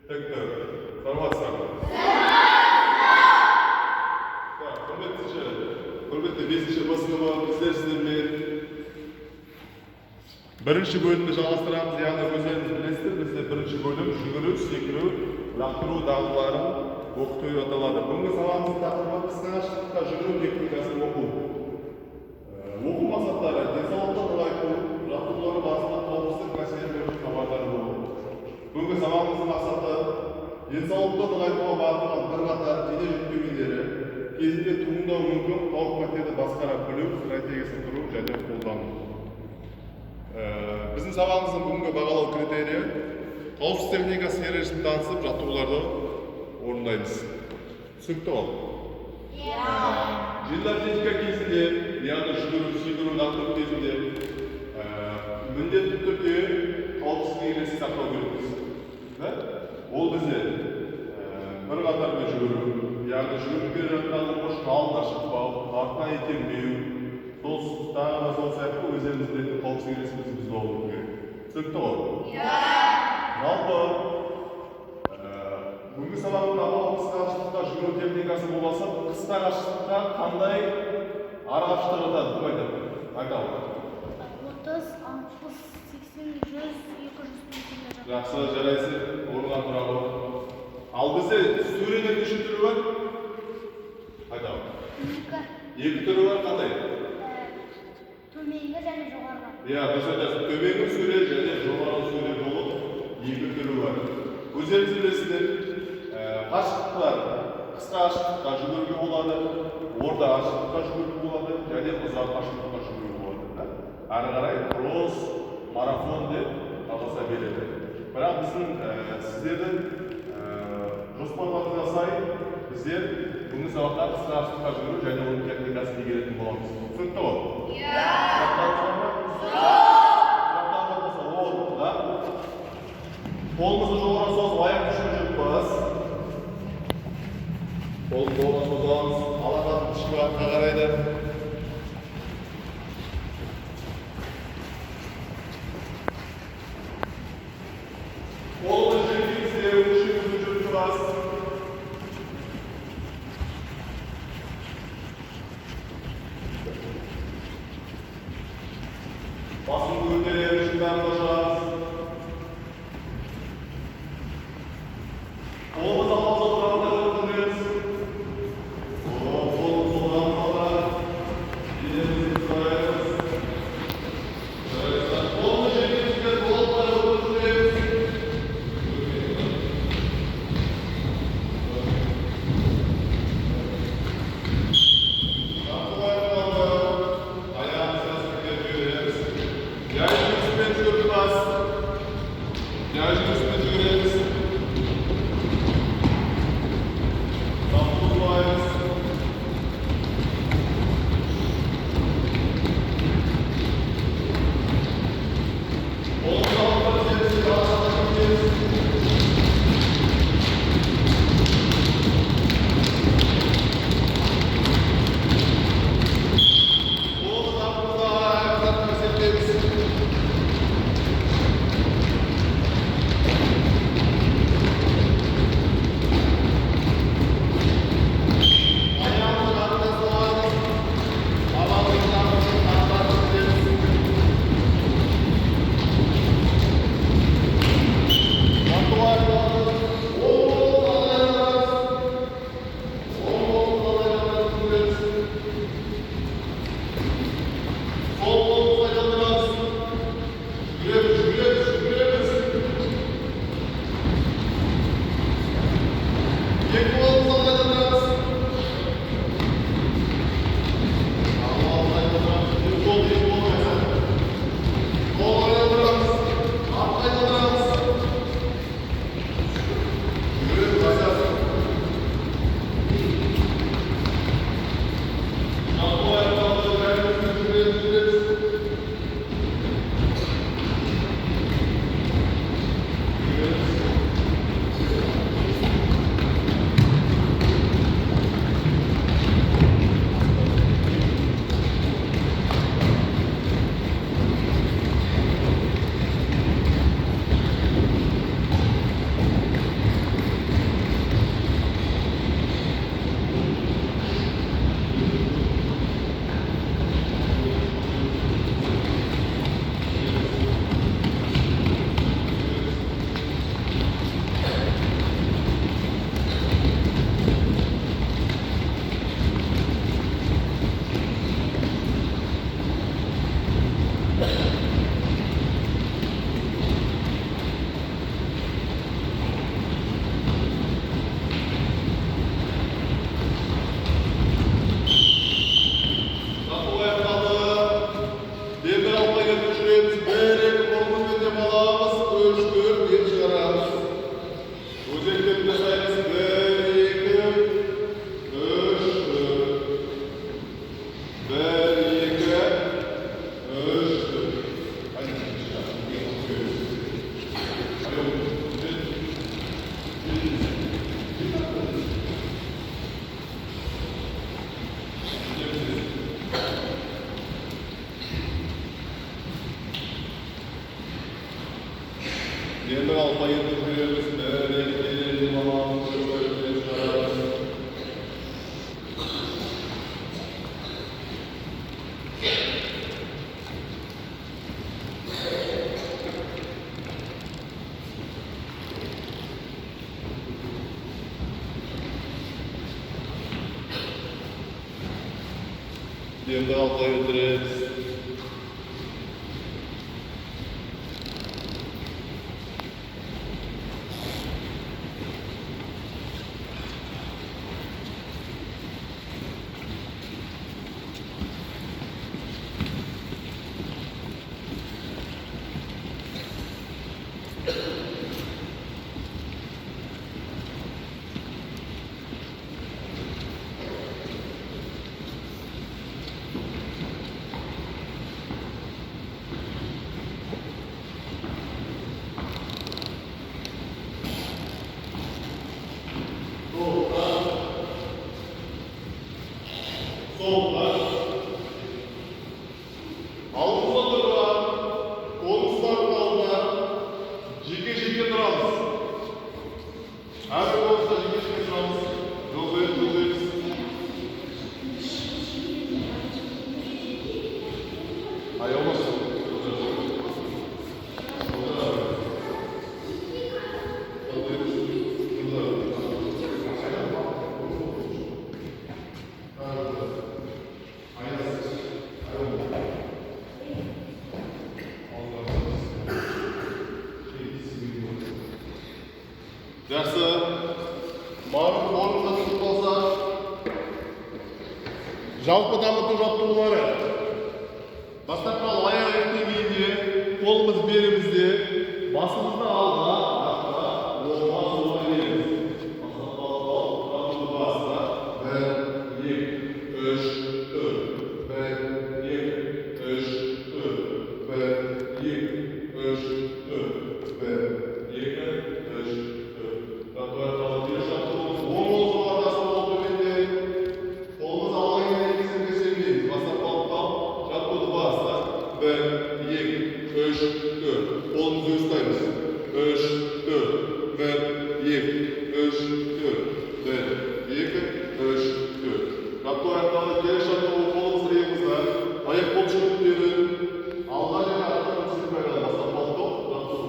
Tekrar. Salvatsan. Hürmetli 5-ci basınıma bizler sizlerle birinci bölümde жалғастырамыз, яғни өздеріңіз білесіздер, бізде бірінші бөлім жүгіру, секіру, лақтыру дағдыларын оқыту деп аталады. Бүгінгі сабағымыздың тақырыбы қысқа қашықтыққа жүгіру техникасын оқу. Оқу мақсаттары денсаулықты нығайту, жаттығулары барысында қауіпсіздік мәселелері хабардар болу. Бүгінгі сабағымыздың мақсаты денсаулықты нығайтуға бағытталған бірқатар дене жүктемелері кезінде туындауы мүмкін қауіп-қатерді басқара білу стратегиясын құру және қолдану. Біздің сабағымыздың бүгінгі бағалау критерийі қауіпсіз техникасы ережесін танысып, жаттығуларды орындаймыз. Түсінікті ғой? Жеңіл атлетика кезінде, яғни жүгіру, секіру, лақтыру кезінде міндетті түрде қауіпсіздік ережесін сақтау керекпіз. Ол бізде бірқатармен жүгіру, яғни жүгіріп келе жатқан қошқа алдына шықпау, артына итемдеу, сол сияқты өздеріңіз білетін қауіпсіздік ережесін біз болу керек. Түсінікті ғой? Жалпы бүгінгі сабақта қысқа қашықтыққа жүгіру техникасы болмаса, қысқа қашықтыққа қандай ара қашықтық жатады? Кім айтады? Айтады. 30, 60, 80, 100, 200 метрлер. Жақсы, жарайсың, орынға тұра ғой. Ал бізде сөренің неше түрі бар? Айтады. Екі түрі бар, қандай? Төменгі және жоғарғы. Біз айтасыз, төменгі сөре және жоғарғы сөре болып екі түрі бар. Өздеріңіз білесіздер, қашықтықтар қысқа қашықтыққа жүгіруге болады, орта қашықтыққа жүгіруге болады, және ұзақ қашықтыққа жүгіруге болады. Әрі қарай кросс, марафон деп жалғаса береді. Бірақ біздің сіздердің жоспарларыңызға сай біздер бүгінгі сабақта қысқа қашықтыққа жүгіру және оның техникасын игеретін боламыз. Түсінікті ғой? Қолымызды жоғары созып, аяқ үшін жүріппіз. Қолымызды жоғары созамыз, алақанын ішкі артқа қарайды. Қолымызды жеңгейізде үшімізді жүріппіз. Басын көтеріп, шыңдарында шығамыз. Қолымыз алдымызға тұрғанда жүргіземіз. Қолымыз солғанын қалдырады. Денемізді тұрайымыз. Қолымыз жеңгейізде қолымызға жүргіземіз. Енді алпа етіп көреміз. Бәрекелді мамам, көпірге шығарады. Енді алпа етіріз. Жақсы, мағын орнында тұрып қалса, жалпы дамыту жаттығулары. Бастапқы аяқ деңгейінде қолымыз белімізде, басымызды алға, артқа, оңға, солға береміз.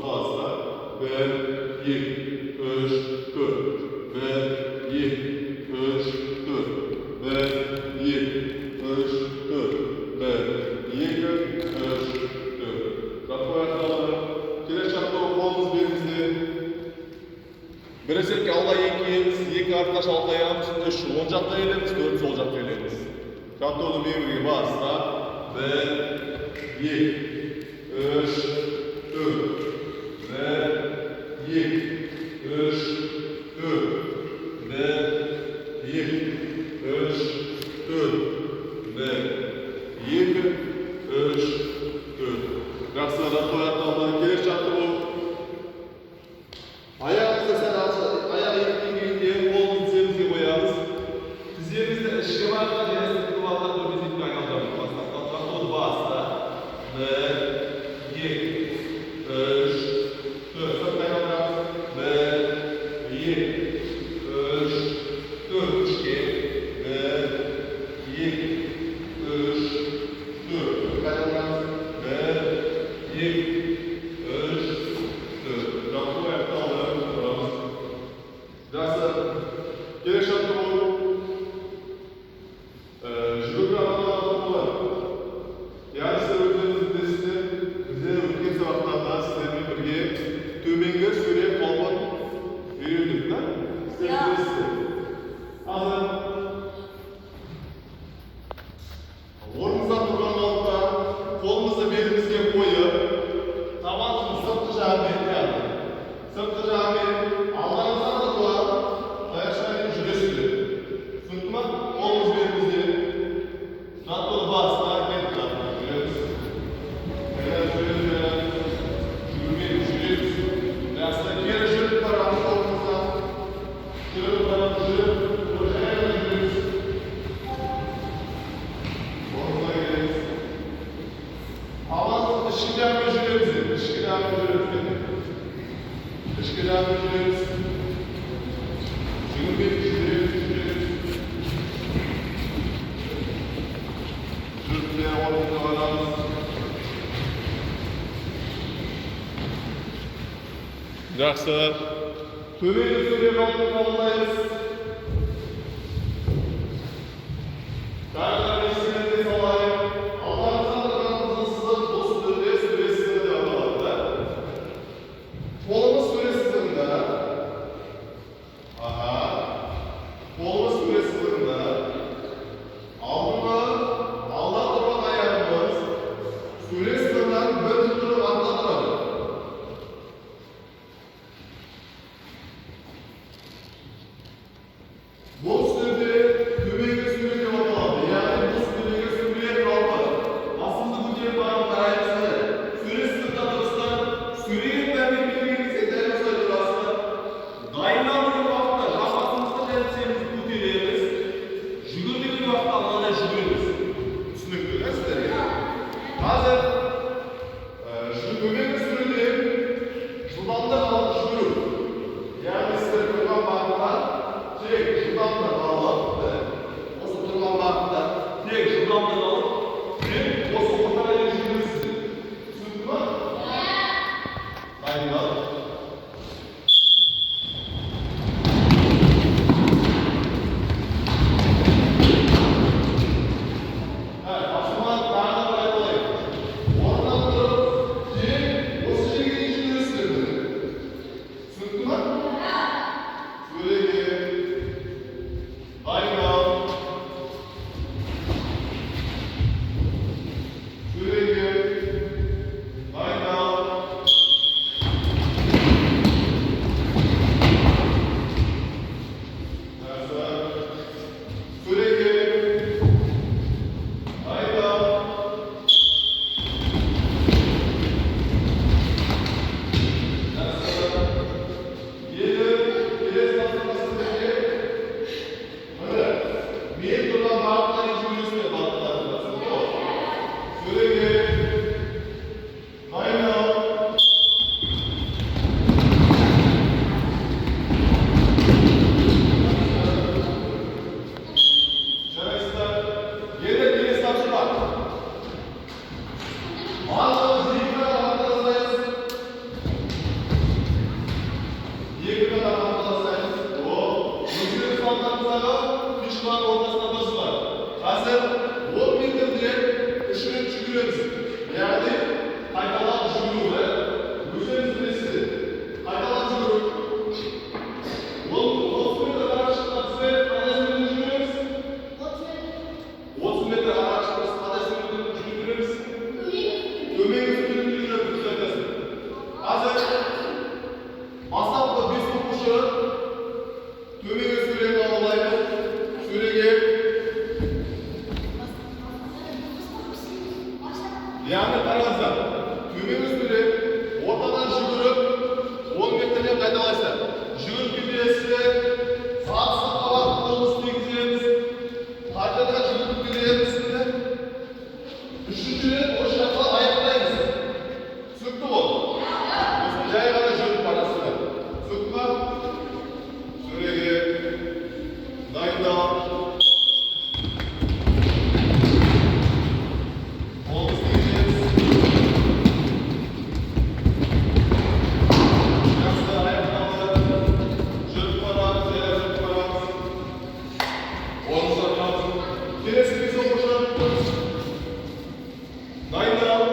Баста, 1, 2, 3, 4, 1, 2, 3, 4, 1, 2, 3, 4, 1, 2, 3, 4. Бірісекке алға еңкейеміз, 2 артқа шалқаямыз, 3 оң жаққа елеміз, 4 сол жаққа елеміз. Жаттығуды мемірге баста. 1, 2, 3, 4. 1, 2, 3, 4. 1, 2, 3, 4. 1, 2, 3, 4. Жақсы, жаттығу аяқталды. Келесі жаттығу. Ayağımızda sen ayağı ilgili kolunu dizimizge koyarız. Dizimizde ışığı var da yine duvardan da bizim kaynağımız var. Kalkmalı basta. 1, 2, 3, 4. Çok kaynağımız. 1, 2, 3, 4. 2, 1, 2, 3, 4. Kaynağımız. 1, 2, 3, 4. Yaptım ayakta alalım. Жақсы, келесі жаттығу жүгіру арналары. Яғни сіздер өздеріңіз білесіздер, бізде өткен сабақтарда сіздермен бірге төменгі сөре қалпын үйрендік, та? Сіздер білесіздер. Қазір орнымызда тұрған қалыпта қолымызды белімізге қойып, İçki devam ediyoruz. Şunu bir düşürüyoruz. Şuraya ortada varalım. Жақсы. Төбені сөйлеп алып қабылдаймыз. Тағы да естеріңізге салайын. Аллаһтан тұрғанымыздың сызық осы түрде сүресіздер деп аталады. Қолымыз сүресіздігінде. Қолымыз сүресіздігінде. Алдыңғы алда тұрған аяғымыз сүресіздігінен бір тұрып артта тұрады. Бұл сүрде төбеге сүре деп аталады. Яғни бұл төбеге сүре қалпы. Басымды көтеріп барып қараймыз. Сүресіздікте тұрсыздар. Сүрені бәрмен белгілегенде дәл осылай тұрасыздар. Дайындалған уақытта жапасымызды дәлсеміз көтереміз. Жүгірген уақытта мынандай жүгіреміз. Түсінікті ме сіздерге? Қазір төбеге сүреде жылдамдық алып жүгіру. Яғни сіздер көрген бағытта тек жылдамдық алып, осы тұрған бағытта тек жылдамдық алып, тек осы ортаға дейін жүргізесіздер. Түсінікті ме? Дайындал. Басылман тағы да бір айтылайын. Орнынан тұрып, тек осы жерге дейін жүргізесіздер. Түсінікті ме? Сөреге. Дайындал. Сөреге. Дайындал. Сөреге. Дайындал. Келесі тапсырмасы сіздерге мен тұрған бағытқа дейін жүргізесіздер бағыттарында. Сөреге. Дайындал. Жарайсыздар. Енді келесі тапсырма. Барлығымыз екі қадам аттаздаймыз. Екі қадам аттаздаймыз. Өздеріңіз алдыңыздағы фишканың ортасына басыңдар. Қазір 10 метрде үш рет жүгіреміз. Яғни қайталап жүгіру. Өздеріңіз білесіздер. Қайталап жүгіру. 30 метр арақашықтықта біздер қандай суретте жүгіреміз? 30 метр арақашықтықта қандай суретте жүгіреміз? Төменгі суретте жүгіреміз. Қазір бастапқы 5 оқушы төменгі сурені қабылдаймыз. Сөреге. Яғни қараңыздар. Төменгі сурет ортадан жүгіріп 10 метрден қайталайсыздар. Жүгіріп кетесіздер. Сатысқа уақыт қолымызды тигіземіз. Қайтадан жүгіріп келеміз. Үшінші рет осы жаққа аяқтаймыз. Түсінікті ғой? Осыны жай ғана жүріп барасыздар. Түсінікті ме? Сөреге. Дайындал. Қолымыз тигіземіз. Жақсы аяқталды. Жүріп барамыз, жүріп барамыз. Орнымызға тұрамыз. Келесі бес оқушы. Дайындал. Дайындал.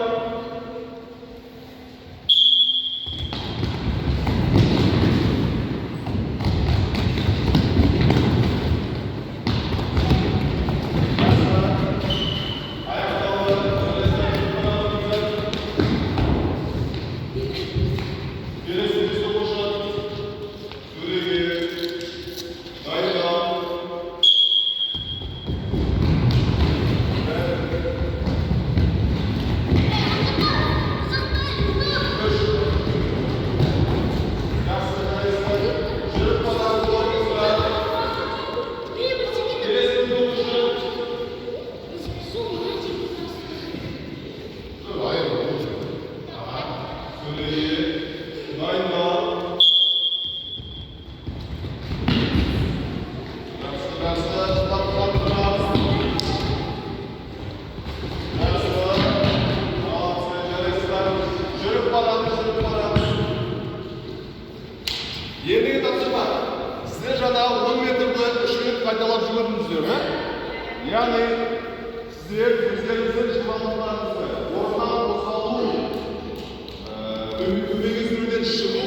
төбеге сүруден шығу,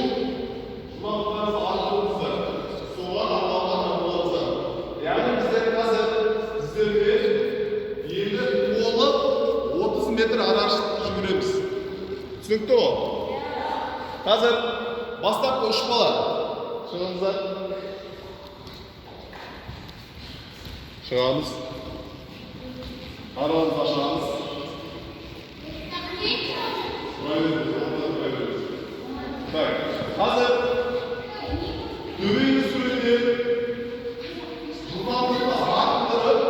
жұмақтарымыз артырыңыздар. Соға арналған арналарыңыздар. Яғни біздер қазір сіздерге енді қолы 30 метр арашықтық жүгіреміз. Түсінікті ғой? Қазір бастапқы 3 бала. Шығыңыздар. Шығамыз. Арамызды ашамыз. Қазір төбеге сүруден жылдамдықты арттырып,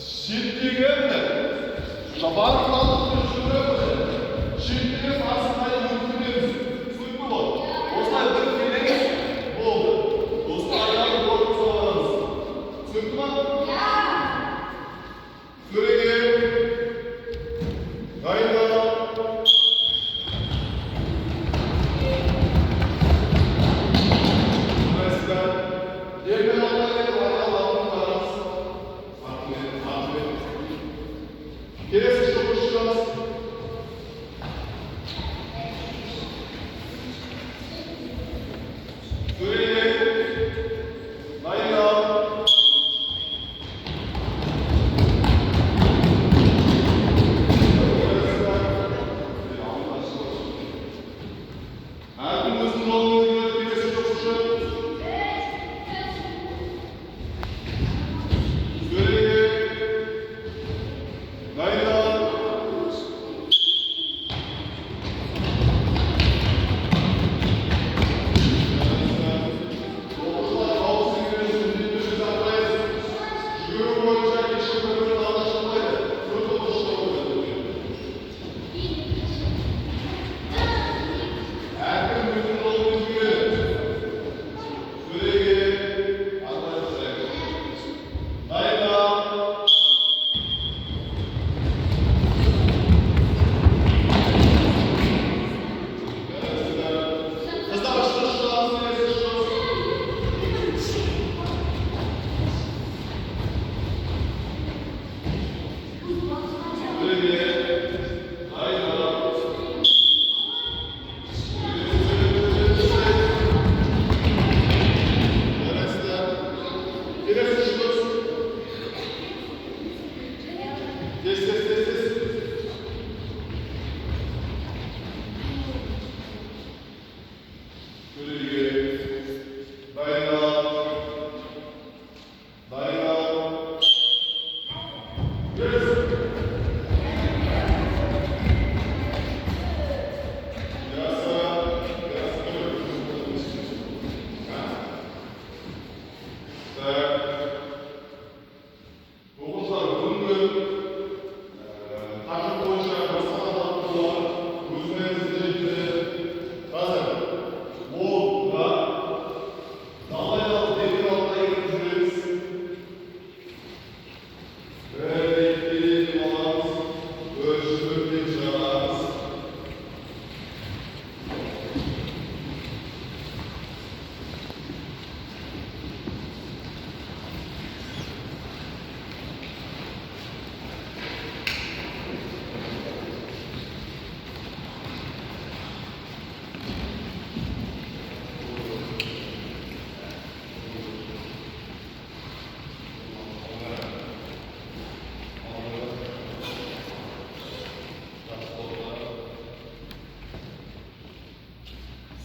шеттегі барлық жылдамдықты жүріп, шеттегі сарсынайы өткіземіз. Түсінікті ғой? Осылай бір келеміз, болды. Достар аяғы орын саламыз. Түсінікті ма? Сөреге дайындал. Келесі жылғы шығамыз. Сөреге дайындал. Әркім өзінің жолын өзгеріп келесі жылғы шығып. Сөреге дайындал.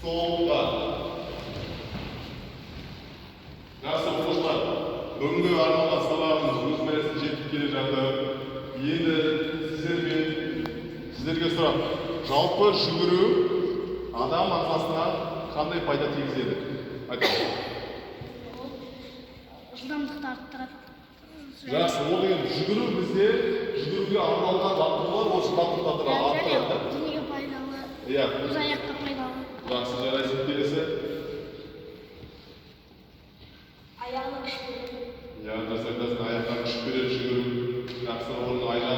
Solda. Жақсы оқушылар, бүгінгі арналған сабағымыз өз мәресіне жетіп келе жатыр. Енді сіздерге сұрақ, жалпы жүгіру адам ағзасына қандай пайда тигізеді? Айтыңыз. Жылдамдықты арттырады. Жақсы, ол деген жүгіру бізде жүгіруге арналған жаттығулар осы жылдамдықты арттырады. Денеге пайдалы. Иә. Өз аяққа пайдалы. Жақсы, жарайсың келесі. Аяғына күш береді. Иә, дұрыс айтасың, аяққа күш береді жүгіру. Жақсы, орын айжан.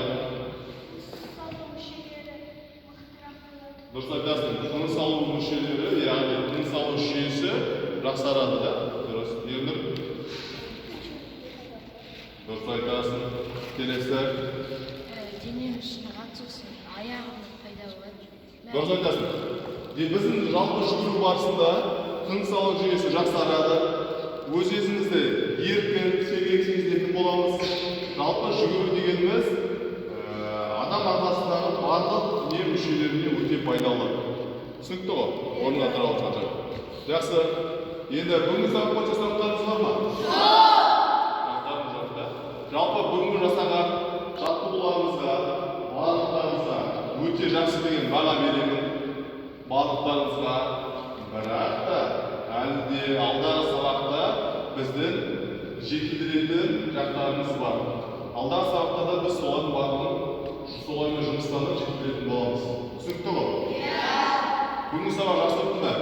Дұрыс айтасың, тыныс алу мүшелері, яғни тыныс алу жүйесі жақсарады да. Дұрыс, ендір. Дұрыс айтасың. Келесі. Дене Дұрыс айтасың. Біздің жалпы жүгіру барысында тыныс алу жүйесі жақсарады. Өз-өзімізді еркін, сергек сезінетін боламыз. Жалпы жүгіру дегеніміз адам ағзасындағы барлық дене мүшелеріне өте пайдалы. Түсінікті ғой? Орнына тұра отырғанша. Жақсы. Енді бүгінгі сабақ бойынша сұрақтарыңыз бар ма? Сұрақтарыңыз жоқ та. Жалпы бүгінгі жасаған жаттығуларымызға, барлықтарыңызға өте жақсы деген баға беремін. Барлықтарыңызға. Бірақ та әлі де алдағы сабақта біздің жетілдіретін жақтарымыз бар. Алдағы сабақтарда біз солардың барлығын солаймен жұмыстанып жетілдіретін боламыз. Түсінікті ғой? Бүгінгі сабақ жақсы өтті ме?